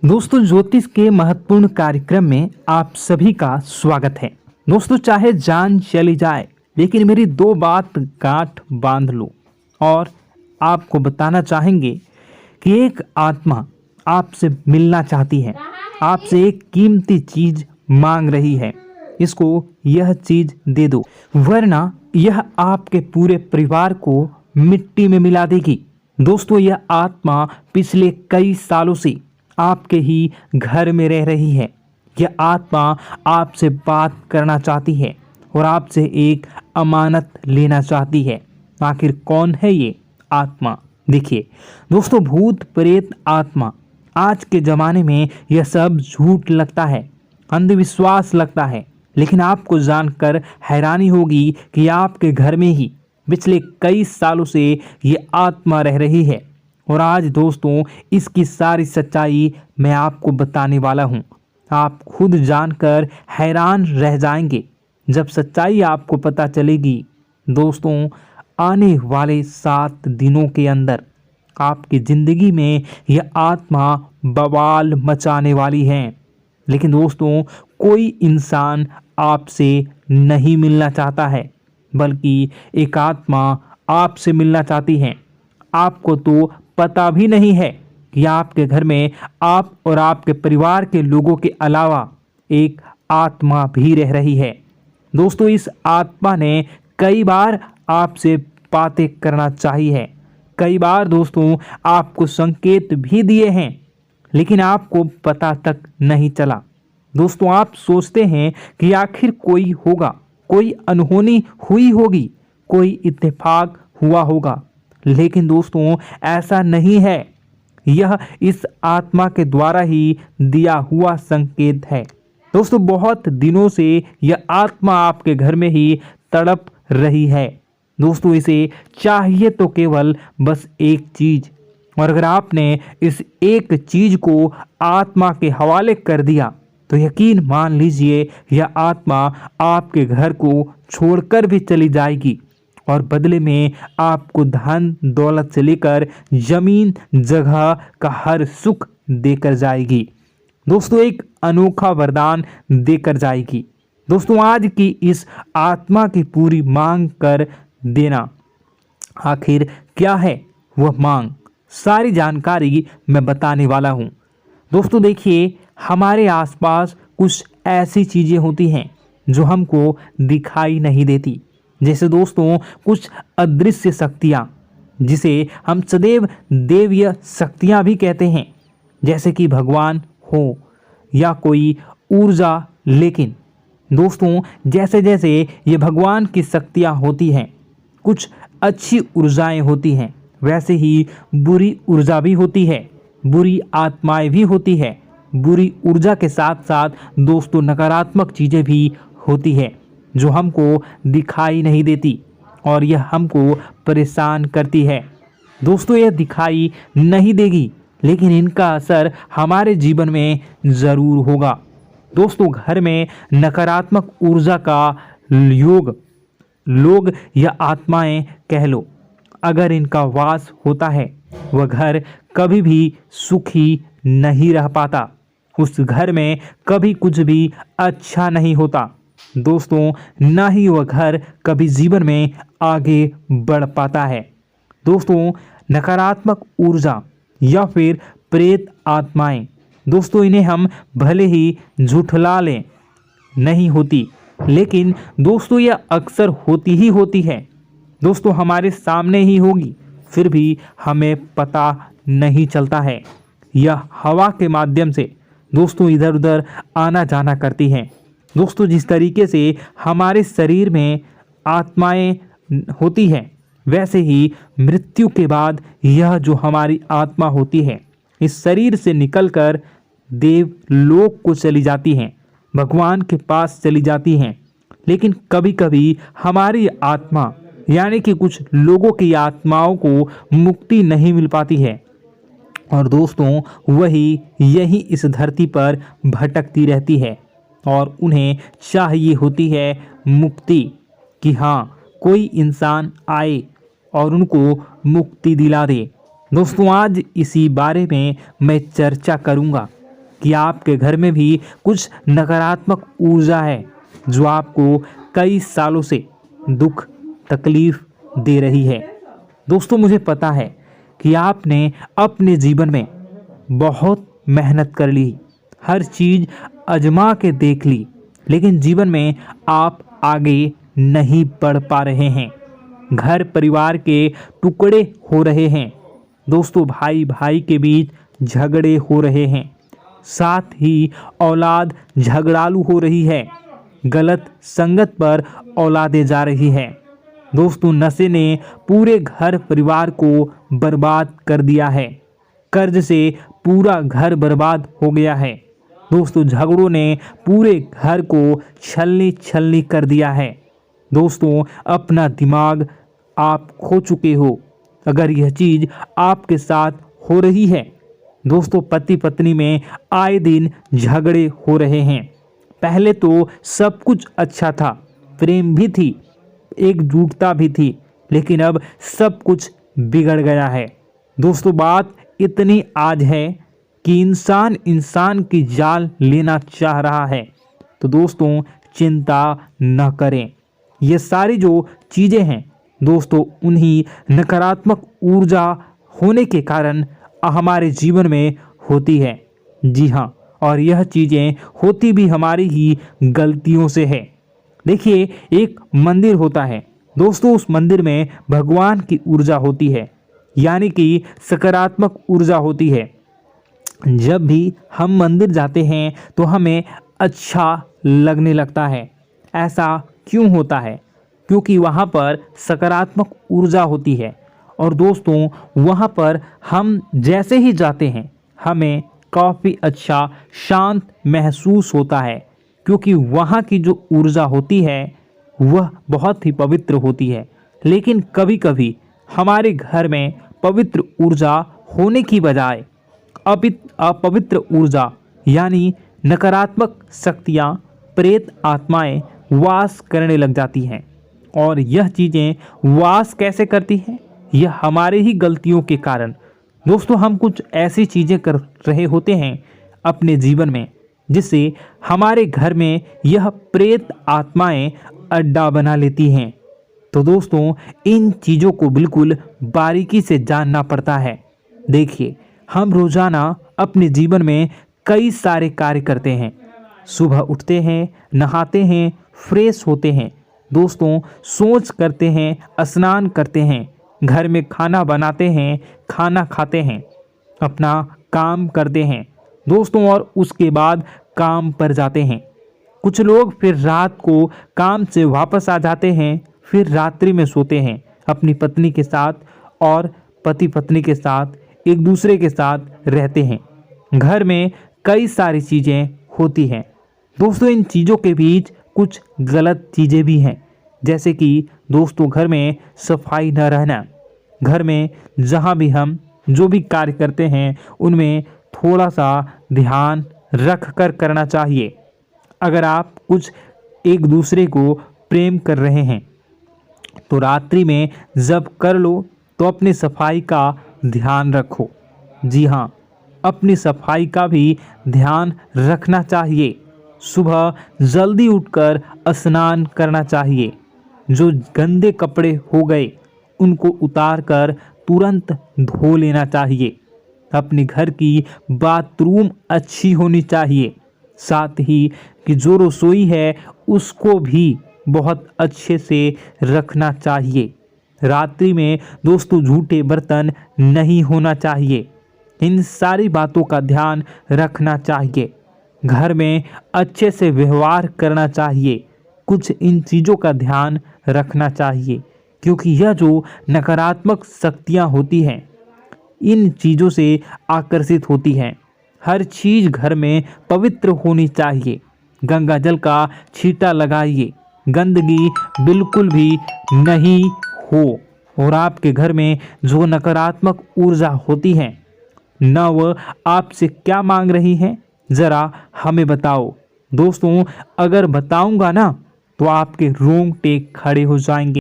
दोस्तों, ज्योतिष के महत्वपूर्ण कार्यक्रम में आप सभी का स्वागत है। दोस्तों, चाहे जान चली जाए लेकिन मेरी दो बात गांठ बांध लो। और आपको बताना चाहेंगे कि एक आत्मा आपसे मिलना चाहती है, आपसे एक कीमती चीज मांग रही है। इसको यह चीज दे दो, वरना यह आपके पूरे परिवार को मिट्टी में मिला देगी। दोस्तों, यह आत्मा पिछले कई सालों से आपके ही घर में रह रही है। यह आत्मा आपसे बात करना चाहती है और आपसे एक अमानत लेना चाहती है। आखिर कौन है ये आत्मा? देखिए दोस्तों, भूत प्रेत आत्मा, आज के ज़माने में यह सब झूठ लगता है, अंधविश्वास लगता है, लेकिन आपको जानकर हैरानी होगी कि आपके घर में ही पिछले कई सालों से ये आत्मा रह रही है। और आज दोस्तों, इसकी सारी सच्चाई मैं आपको बताने वाला हूँ। आप खुद जानकर हैरान रह जाएंगे जब सच्चाई आपको पता चलेगी। दोस्तों, आने वाले 7 दिनों के अंदर आपकी ज़िंदगी में यह आत्मा बवाल मचाने वाली है। लेकिन दोस्तों, कोई इंसान आपसे नहीं मिलना चाहता है, बल्कि एक आत्मा आपसे मिलना चाहती है। आपको तो पता भी नहीं है कि आपके घर में आप और आपके परिवार के लोगों के अलावा एक आत्मा भी रह रही है। दोस्तों, इस आत्मा ने कई बार आपसे बातें करना चाहिए है, कई बार दोस्तों आपको संकेत भी दिए हैं, लेकिन आपको पता तक नहीं चला। दोस्तों, आप सोचते हैं कि आखिर कोई होगा, कोई अनहोनी हुई होगी, कोई इत्तेफाक हुआ होगा, लेकिन दोस्तों ऐसा नहीं है। यह इस आत्मा के द्वारा ही दिया हुआ संकेत है। दोस्तों, बहुत दिनों से यह आत्मा आपके घर में ही तड़प रही है। दोस्तों, इसे चाहिए तो केवल बस एक चीज, और अगर आपने इस एक चीज को आत्मा के हवाले कर दिया तो यकीन मान लीजिए यह आत्मा आपके घर को छोड़कर भी चली जाएगी और बदले में आपको धन दौलत से लेकर जमीन जगह का हर सुख देकर जाएगी। दोस्तों, एक अनोखा वरदान देकर जाएगी। दोस्तों, आज की इस आत्मा की पूरी मांग कर देना। आखिर क्या है वह मांग? सारी जानकारी मैं बताने वाला हूँ। दोस्तों देखिए, हमारे आसपास कुछ ऐसी चीज़ें होती हैं जो हमको दिखाई नहीं देती, जैसे दोस्तों कुछ अदृश्य शक्तियाँ, जिसे हम सदैव देवीय शक्तियाँ भी कहते हैं, जैसे कि भगवान हो या कोई ऊर्जा। लेकिन दोस्तों, जैसे जैसे ये भगवान की शक्तियाँ होती हैं, कुछ अच्छी ऊर्जाएं होती हैं, वैसे ही बुरी ऊर्जा भी होती है, बुरी आत्माएं भी होती है। बुरी ऊर्जा के साथ साथ दोस्तों नकारात्मक चीज़ें भी होती है जो हमको दिखाई नहीं देती और यह हमको परेशान करती है। दोस्तों, यह दिखाई नहीं देगी, लेकिन इनका असर हमारे जीवन में ज़रूर होगा। दोस्तों, घर में नकारात्मक ऊर्जा का योग, लोग या आत्माएं कह लो, अगर इनका वास होता है, वह घर कभी भी सुखी नहीं रह पाता। उस घर में कभी कुछ भी अच्छा नहीं होता। दोस्तों, ना ही वह घर कभी जीवन में आगे बढ़ पाता है। दोस्तों, नकारात्मक ऊर्जा या फिर प्रेत आत्माएं, दोस्तों इन्हें हम भले ही झुठला लें, नहीं होती, लेकिन दोस्तों यह अक्सर होती ही होती है। दोस्तों, हमारे सामने ही होगी, फिर भी हमें पता नहीं चलता है। यह हवा के माध्यम से दोस्तों इधर उधर आना जाना करती हैं। दोस्तों, जिस तरीके से हमारे शरीर में आत्माएं होती हैं, वैसे ही मृत्यु के बाद यह जो हमारी आत्मा होती है, इस शरीर से निकलकर देवलोक को चली जाती हैं, भगवान के पास चली जाती हैं। लेकिन कभी कभी हमारी आत्मा, यानी कि कुछ लोगों की आत्माओं को मुक्ति नहीं मिल पाती है, और दोस्तों वही यही इस धरती पर भटकती रहती है और उन्हें चाहिए होती है मुक्ति, कि हाँ कोई इंसान आए और उनको मुक्ति दिला दे। दोस्तों, आज इसी बारे में मैं चर्चा करूँगा कि आपके घर में भी कुछ नकारात्मक ऊर्जा है जो आपको कई सालों से दुख तकलीफ दे रही है। दोस्तों, मुझे पता है कि आपने अपने जीवन में बहुत मेहनत कर ली, हर चीज़ आजमा के देख ली, लेकिन जीवन में आप आगे नहीं बढ़ पा रहे हैं। घर परिवार के टुकड़े हो रहे हैं। दोस्तों, भाई भाई के बीच झगड़े हो रहे हैं। साथ ही औलाद झगड़ालू हो रही है। गलत संगत पर औलादें जा रही है। दोस्तों, नशे ने पूरे घर परिवार को बर्बाद कर दिया है। कर्ज से पूरा घर बर्बाद हो गया है। दोस्तों, झगड़ों ने पूरे घर को छलनी छलनी कर दिया है। दोस्तों, अपना दिमाग आप खो चुके हो अगर यह चीज़ आपके साथ हो रही है। दोस्तों, पति पत्नी में आए दिन झगड़े हो रहे हैं। पहले तो सब कुछ अच्छा था, प्रेम भी थी, एकजुटता भी थी, लेकिन अब सब कुछ बिगड़ गया है। दोस्तों, बात इतनी आज है कि इंसान इंसान की जान लेना चाह रहा है। तो दोस्तों, चिंता न करें। ये सारी जो चीज़ें हैं दोस्तों, उन्हीं नकारात्मक ऊर्जा होने के कारण हमारे जीवन में होती है। जी हाँ, और यह चीज़ें होती भी हमारी ही गलतियों से है। देखिए, एक मंदिर होता है दोस्तों, उस मंदिर में भगवान की ऊर्जा होती है, यानी कि सकारात्मक ऊर्जा होती है। जब भी हम मंदिर जाते हैं तो हमें अच्छा लगने लगता है। ऐसा क्यों होता है? क्योंकि वहाँ पर सकारात्मक ऊर्जा होती है। और दोस्तों, वहाँ पर हम जैसे ही जाते हैं हमें काफ़ी अच्छा शांत महसूस होता है, क्योंकि वहाँ की जो ऊर्जा होती है वह बहुत ही पवित्र होती है। लेकिन कभी कभी हमारे घर में पवित्र ऊर्जा होने की बजाय अपवित्र ऊर्जा यानी नकारात्मक शक्तियाँ, प्रेत आत्माएं वास करने लग जाती हैं। और यह चीज़ें वास कैसे करती हैं? यह हमारे ही गलतियों के कारण। दोस्तों, हम कुछ ऐसी चीज़ें कर रहे होते हैं अपने जीवन में जिससे हमारे घर में यह प्रेत आत्माएं अड्डा बना लेती हैं। तो दोस्तों, इन चीज़ों को बिल्कुल बारीकी से जानना पड़ता है। देखिए, हम रोज़ाना अपने जीवन में कई सारे कार्य करते हैं। सुबह उठते हैं, नहाते हैं, फ्रेश होते हैं। दोस्तों, सोच करते हैं, स्नान करते हैं, घर में खाना बनाते हैं, खाना खाते हैं, अपना काम करते हैं दोस्तों, और उसके बाद काम पर जाते हैं। कुछ लोग फिर रात को काम से वापस आ जाते हैं, फिर रात्रि में सोते हैं अपनी पत्नी के साथ, और पति पत्नी के साथ एक दूसरे के साथ रहते हैं। घर में कई सारी चीज़ें होती हैं दोस्तों। इन चीज़ों के बीच कुछ गलत चीज़ें भी हैं, जैसे कि दोस्तों, घर में सफाई न रहना। घर में जहाँ भी हम जो भी कार्य करते हैं उनमें थोड़ा सा ध्यान रख कर करना चाहिए। अगर आप कुछ एक दूसरे को प्रेम कर रहे हैं तो रात्रि में जब कर लो तो अपनी सफाई का ध्यान रखो। जी हाँ, अपनी सफाई का भी ध्यान रखना चाहिए। सुबह जल्दी उठकर स्नान करना चाहिए। जो गंदे कपड़े हो गए उनको उतार कर तुरंत धो लेना चाहिए। अपने घर की बाथरूम अच्छी होनी चाहिए। साथ ही कि जो रसोई है उसको भी बहुत अच्छे से रखना चाहिए। रात्रि में दोस्तों, झूठे बर्तन नहीं होना चाहिए। इन सारी बातों का ध्यान रखना चाहिए। घर में अच्छे से व्यवहार करना चाहिए। कुछ इन चीज़ों का ध्यान रखना चाहिए, क्योंकि यह जो नकारात्मक शक्तियाँ होती हैं इन चीज़ों से आकर्षित होती हैं। हर चीज़ घर में पवित्र होनी चाहिए। गंगा जल का छींटा लगाइए, गंदगी बिल्कुल भी नहीं हो। और आपके घर में जो नकारात्मक ऊर्जा होती है न वह आपसे क्या मांग रही है, ज़रा हमें बताओ। दोस्तों, अगर बताऊंगा ना तो आपके रोंगटे खड़े हो जाएंगे।